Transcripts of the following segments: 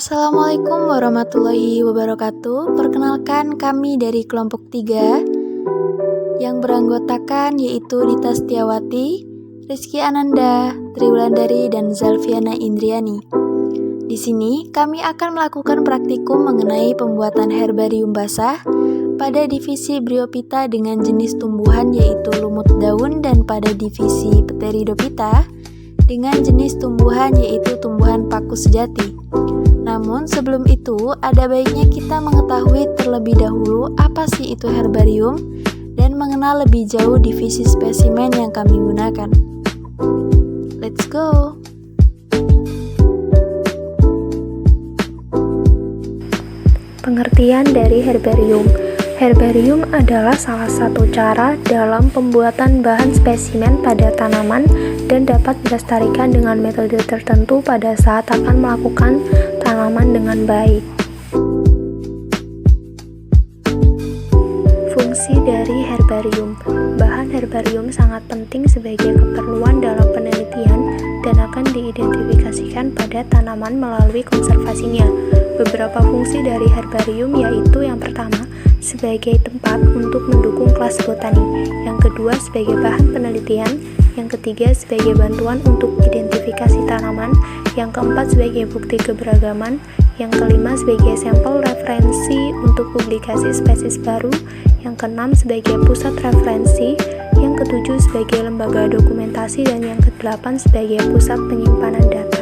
Assalamualaikum warahmatullahi wabarakatuh. Perkenalkan, kami dari kelompok 3 yang beranggotakan yaitu Rita Setiawati, Rizky Ananda, Triwulandari, dan Zalfiana Indriani. Di sini kami akan melakukan praktikum mengenai pembuatan herbarium basah pada divisi Bryophyta dengan jenis tumbuhan yaitu lumut daun, dan pada divisi Pteridophyta dengan jenis tumbuhan yaitu tumbuhan paku sejati. Namun sebelum itu, ada baiknya kita mengetahui terlebih dahulu apa sih itu herbarium dan mengenal lebih jauh divisi spesimen yang kami gunakan. Let's go! Pengertian dari herbarium. Herbarium adalah salah satu cara dalam pembuatan bahan spesimen pada tanaman dan dapat dilestarikan dengan metode tertentu pada saat akan melakukan tanaman dengan baik. Fungsi dari herbarium. Bahan herbarium sangat penting sebagai keperluan dalam penelitian dan akan diidentifikasikan pada tanaman melalui konservasinya. Beberapa fungsi dari herbarium yaitu yang pertama, sebagai tempat untuk mendukung kelas botani, yang kedua sebagai bahan penelitian, yang ketiga sebagai bantuan untuk identifikasi tanaman, yang keempat sebagai bukti keberagaman, yang kelima sebagai sampel referensi untuk publikasi spesies baru, yang keenam sebagai pusat referensi, yang ketujuh sebagai lembaga dokumentasi, dan yang kedelapan sebagai pusat penyimpanan data.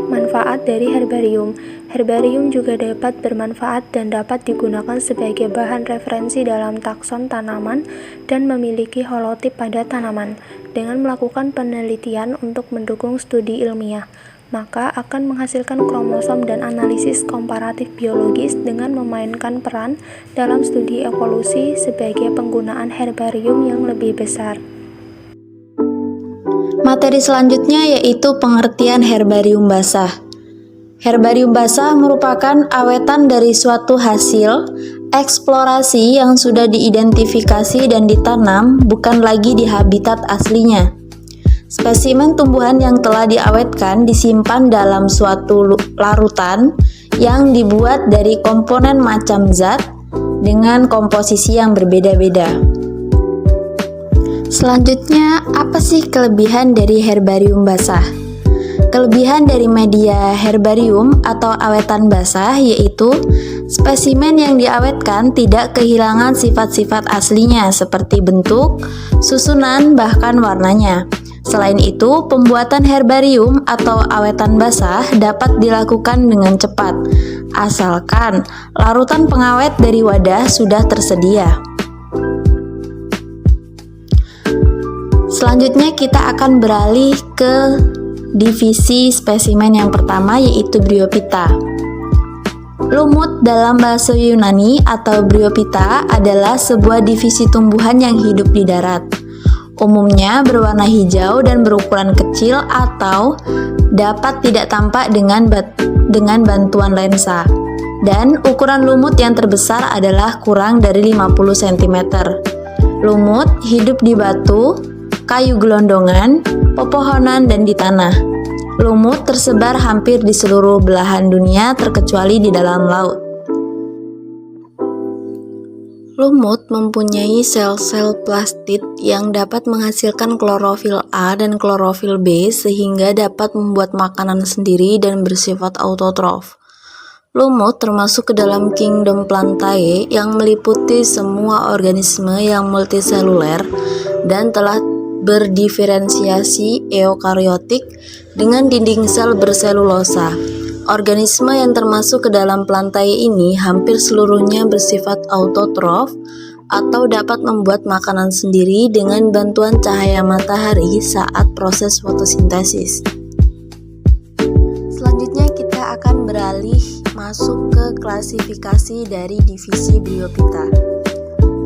Manfaat dari herbarium. Herbarium juga dapat bermanfaat dan dapat digunakan sebagai bahan referensi dalam takson tanaman dan memiliki holotip pada tanaman. Dengan melakukan penelitian untuk mendukung studi ilmiah, maka akan menghasilkan kromosom dan analisis komparatif biologis dengan memainkan peran dalam studi evolusi sebagai penggunaan herbarium yang lebih besar. Materi selanjutnya yaitu pengertian herbarium basah. Herbarium basah merupakan awetan dari suatu hasil eksplorasi yang sudah diidentifikasi dan ditanam, bukan lagi di habitat aslinya. Spesimen tumbuhan yang telah diawetkan disimpan dalam suatu larutan yang dibuat dari komponen macam zat dengan komposisi yang berbeda-beda. Selanjutnya, apa sih kelebihan dari herbarium basah? Kelebihan dari media herbarium atau awetan basah yaitu spesimen yang diawetkan tidak kehilangan sifat-sifat aslinya seperti bentuk, susunan, bahkan warnanya. Selain itu, pembuatan herbarium atau awetan basah dapat dilakukan dengan cepat, asalkan larutan pengawet dari wadah sudah tersedia. Selanjutnya kita akan beralih ke divisi spesimen yang pertama yaitu Bryophyta. Lumut dalam bahasa Yunani atau Bryophyta adalah sebuah divisi tumbuhan yang hidup di darat. Umumnya berwarna hijau dan berukuran kecil atau dapat tidak tampak dengan bantuan lensa. Dan ukuran lumut yang terbesar adalah kurang dari 50 cm. Lumut hidup di batu, kayu gelondongan, pepohonan, dan di tanah. Lumut tersebar hampir di seluruh belahan dunia terkecuali di dalam laut. Lumut mempunyai sel-sel plastid yang dapat menghasilkan klorofil A dan klorofil B sehingga dapat membuat makanan sendiri dan bersifat autotrof. Lumut termasuk ke dalam kingdom Plantae yang meliputi semua organisme yang multiseluler dan telah berdiferensiasi eukariotik dengan dinding sel berselulosa. Organisme yang termasuk ke dalam Plantae ini hampir seluruhnya bersifat autotrof atau dapat membuat makanan sendiri dengan bantuan cahaya matahari saat proses fotosintesis. Selanjutnya kita akan beralih masuk ke klasifikasi dari divisi Bryophyta.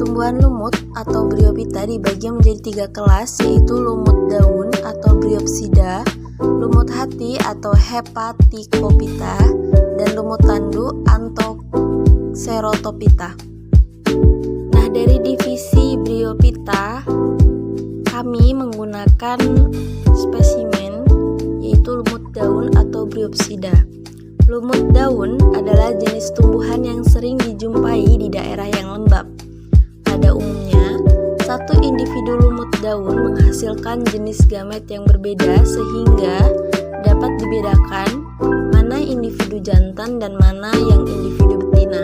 Tumbuhan lumut atau Bryophyta dibagi menjadi 3 kelas yaitu lumut daun atau Bryopsida, lumut hati atau Hepaticophyta, dan lumut tanduk Anthoxerotophyta. Nah, dari divisi Bryophyta kami menggunakan spesimen daun atau Bryopsida. Lumut daun adalah jenis tumbuhan yang sering dijumpai di daerah yang lembab. Pada umumnya, satu individu lumut daun menghasilkan jenis gamet yang berbeda sehingga dapat dibedakan mana individu jantan dan mana yang individu betina.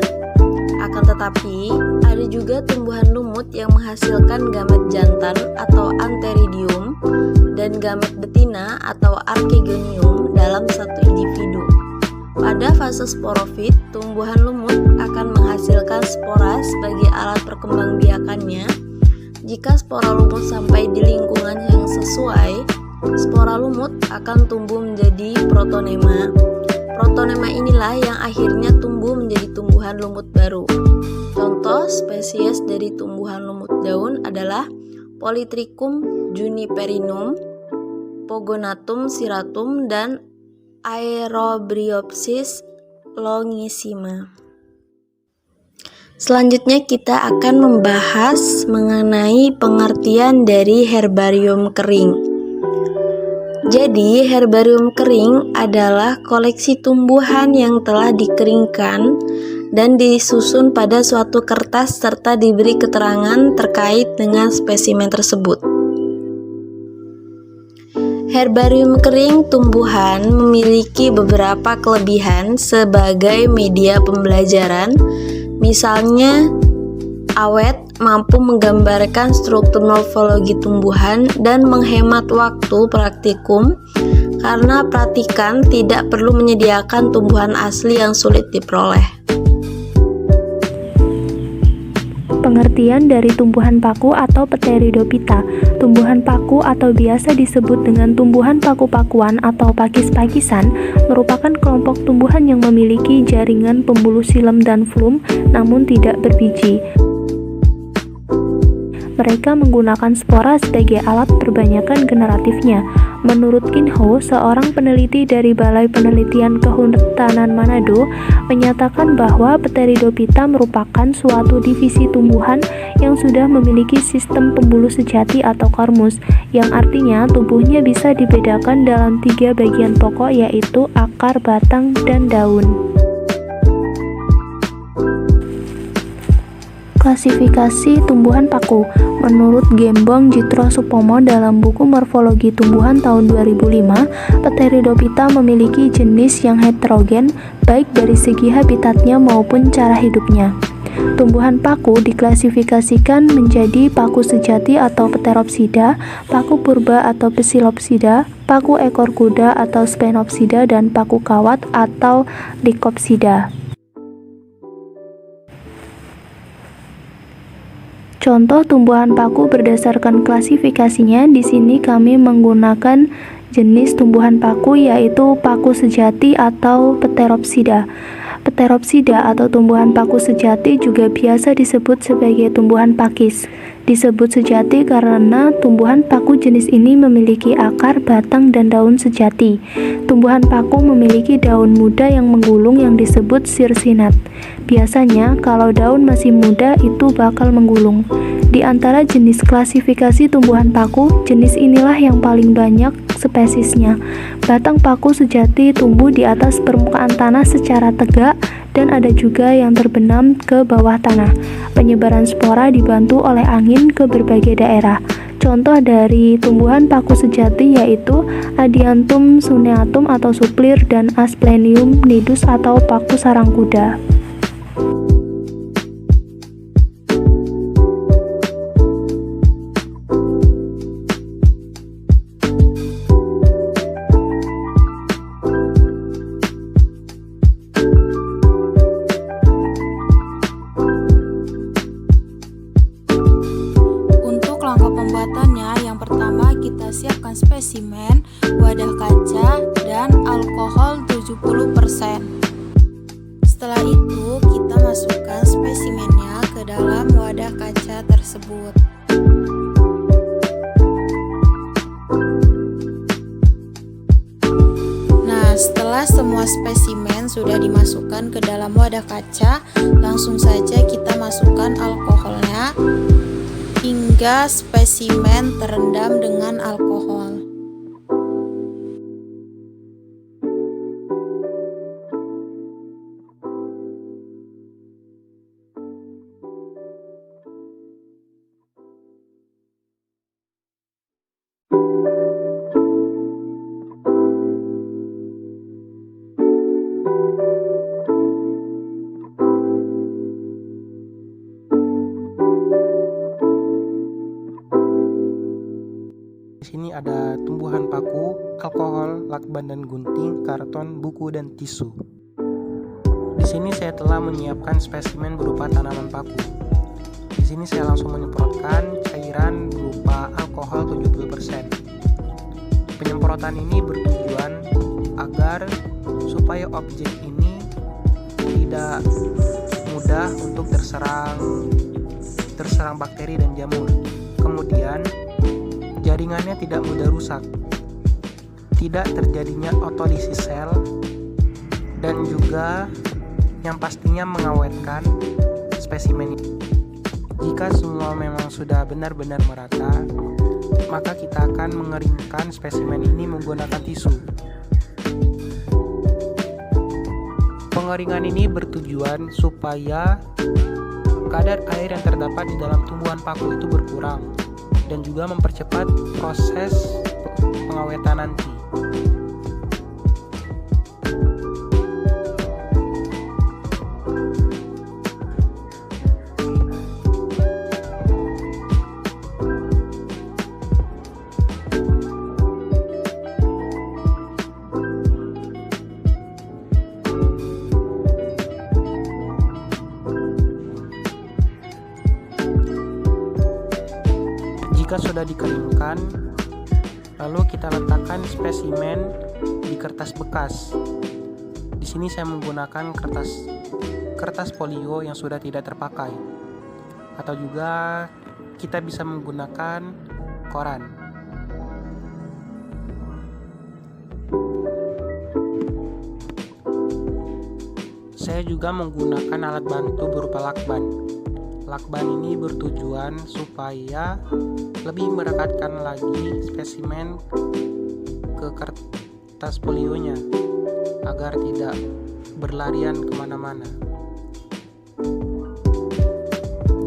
Akan tetapi, ada juga tumbuhan lumut yang menghasilkan gamet jantan atau antheridium dan gamet betina atau archegonium dalam satu individu. Pada fase sporofit, tumbuhan lumut akan menghasilkan spora sebagai alat perkembangbiakannya. Jika spora lumut sampai di lingkungan yang sesuai, spora lumut akan tumbuh menjadi protonema. Protonema inilah yang akhirnya tumbuh menjadi tumbuhan lumut baru. Contoh spesies dari tumbuhan lumut daun adalah Polytrichum juniperinum, Pogonatum ceratum, dan Aerobryopsis longissima. Selanjutnya kita akan membahas mengenai pengertian dari herbarium kering. Jadi, herbarium kering adalah koleksi tumbuhan yang telah dikeringkan dan disusun pada suatu kertas serta diberi keterangan terkait dengan spesimen tersebut. Herbarium kering tumbuhan memiliki beberapa kelebihan sebagai media pembelajaran, misalnya awet, mampu menggambarkan struktur morfologi tumbuhan, dan menghemat waktu praktikum karena praktikan tidak perlu menyediakan tumbuhan asli yang sulit diperoleh. Pengertian dari tumbuhan paku atau Pteridophyta. Tumbuhan paku atau biasa disebut dengan tumbuhan paku-pakuan atau pakis-pakisan merupakan kelompok tumbuhan yang memiliki jaringan pembuluh xilem dan flum namun tidak berbiji. Mereka menggunakan spora sebagai alat perbanyakan generatifnya. Menurut Kinho, seorang peneliti dari Balai Penelitian Kehutanan Manado, menyatakan bahwa Pteridophyta merupakan suatu divisi tumbuhan yang sudah memiliki sistem pembuluh sejati atau kormus, yang artinya tubuhnya bisa dibedakan dalam 3 bagian pokok, yaitu akar, batang, dan daun. Klasifikasi tumbuhan paku. Menurut Gembong Jitrosupomo dalam buku Morfologi Tumbuhan tahun 2005, Pteridophyta memiliki jenis yang heterogen baik dari segi habitatnya maupun cara hidupnya. Tumbuhan paku diklasifikasikan menjadi paku sejati atau Pteropsida, paku purba atau Psilopsida, paku ekor kuda atau Sphenopsida, dan paku kawat atau Lycopsida. Contoh tumbuhan paku berdasarkan klasifikasinya, di sini kami menggunakan jenis tumbuhan paku yaitu paku sejati atau Pteropsida. Pteropsida atau tumbuhan paku sejati juga biasa disebut sebagai tumbuhan pakis. Disebut sejati karena tumbuhan paku jenis ini memiliki akar, batang, dan daun sejati. Tumbuhan paku memiliki daun muda yang menggulung yang disebut circinat. Biasanya, kalau daun masih muda itu bakal menggulung. Di antara jenis klasifikasi tumbuhan paku, jenis inilah yang paling banyak spesiesnya. Batang paku sejati tumbuh di atas permukaan tanah secara tegak dan ada juga yang terbenam ke bawah tanah. Penyebaran spora dibantu oleh angin ke berbagai daerah. Contoh dari tumbuhan paku sejati yaitu Adiantum suneatum atau suplir dan Asplenium nidus atau paku sarang kuda. Siapkan spesimen, wadah kaca, dan alkohol 70%. Setelah itu, kita masukkan spesimennya ke dalam wadah kaca tersebut. Nah, setelah semua spesimen sudah dimasukkan ke dalam wadah kaca, langsung saja kita masukkan alkoholnya hingga spesimen terendam dengan alkohol. Di sini ada tumbuhan paku, alkohol, lakban dan gunting, karton, buku dan tisu. Di sini saya telah menyiapkan spesimen berupa tanaman paku. Di sini saya langsung menyemprotkan cairan berupa alkohol 70%. Penyemprotan ini bertujuan agar supaya objek ini tidak mudah untuk terserang bakteri dan jamur. Kemudian jaringannya tidak mudah rusak, tidak terjadinya otolisis sel, dan juga yang pastinya mengawetkan spesimen ini. Jika semua memang sudah benar-benar merata, maka kita akan mengeringkan spesimen ini menggunakan tisu. Pengeringan ini bertujuan supaya kadar air yang terdapat di dalam tumbuhan paku itu berkurang dan juga mempercepat proses pengawetan nanti. Jika sudah dikeringkan, lalu kita letakkan spesimen di kertas bekas. Di sini saya menggunakan kertas folio yang sudah tidak terpakai, atau juga kita bisa menggunakan koran. Saya juga menggunakan alat bantu berupa lakban. Lakban ini bertujuan supaya lebih merekatkan lagi spesimen ke kertas folionya agar tidak berlarian kemana-mana.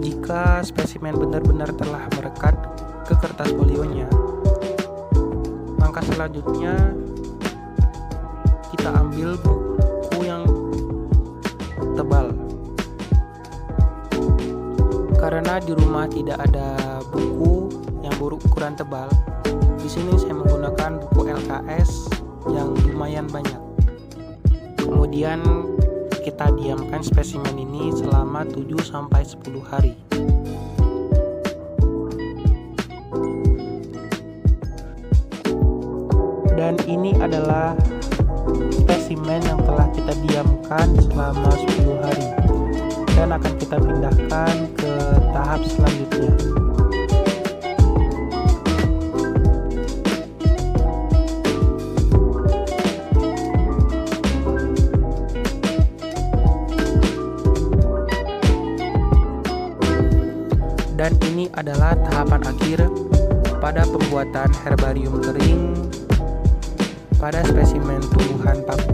Jika spesimen benar-benar telah merekat ke kertas folionya, langkah selanjutnya kita ambil buku yang tebal. Karena di rumah tidak ada buku yang berukuran tebal, di sini saya menggunakan buku LKS yang lumayan banyak. Kemudian kita diamkan spesimen ini selama 7-10 hari. Dan ini adalah spesimen yang telah kita diamkan selama 10 hari. Dan akan kita pindahkan ke tahap selanjutnya. Dan ini adalah tahapan akhir pada pembuatan herbarium kering pada spesimen tumbuhan paku.